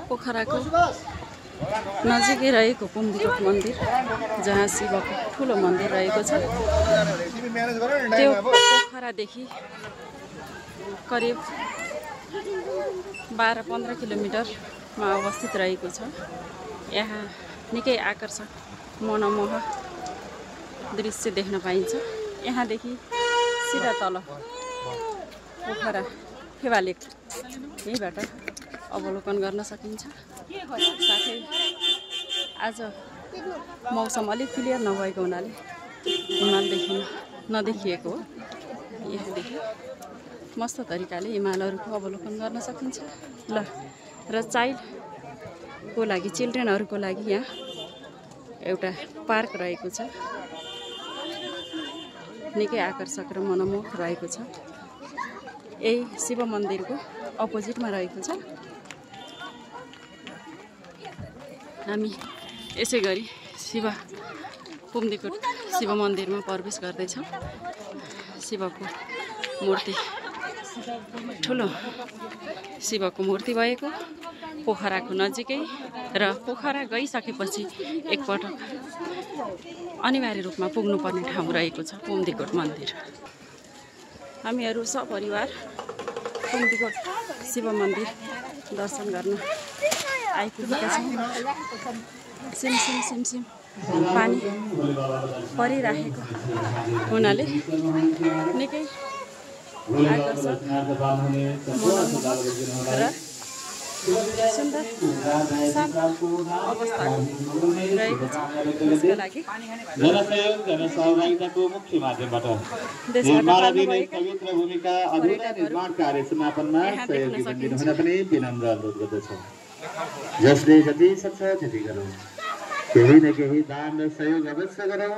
पोखराको नजिकै रहेको कुम्दीकोट मन्दिर जहाँ शिवको ठुलो मन्दिर रहेको छ त्यो पोखरादेखि करिब 12-15 किलोमिटरमा अवस्थित रहेको छ। यहाँ निकै आकर्षक मनमोह दृश्य देख्न पाइन्छ। यहाँदेखि सिधा तल पोखरा फेवा लेक यहीबाट अवलोकन गर्न सकिन्छ। साथै आज मौसम अलिक क्लियर नभएको हुनाले हिमाल नदेखिएको हो। यहाँदेखि मस्त तरिकाले हिमालहरूको अवलोकन गर्न सकिन्छ। ल र चाइल्डको लागि चिल्ड्रेनहरूको लागि यहाँ एउटा पार्क रहेको छ, निकै आकर्षक र मनमोहक रहेको छ। यही शिव मन्दिरको अपोजिटमा रहेको छ। हामी यसै गरी कुम्दीकोट शिव मन्दिरमा प्रवेश गर्दैछौँ। शिवको मूर्ति, ठुलो शिवको मूर्ति भएको पोखराको नजिकै र पोखरा गइसकेपछि एकपटक अनिवार्य रूपमा पुग्नुपर्ने ठाउँ रहेको छ कुम्दीकोट मन्दिर। हामीहरू सपरिवार कुम्दीकोट शिव मन्दिर दर्शन गर्न आइपुगेका छौँ। सिमसिम पानी परिराखेको हुनाले निकै आकर्षक र सुन्दर शान्त अवस्थाको रहेको छ। त्यसका लागि जनसहभागिताको मुख्य माध्यमबाट पवित्र भूमिका अधुरा निर्माण कार्य समापनमा सहयोगी बनिदिनुहुन पनि विनम्र अनुरोध गर्दछौँ। जसले जति सक्छ त्यति गरौँ, केही न केही दान र सहयोग अवश्य गरौँ।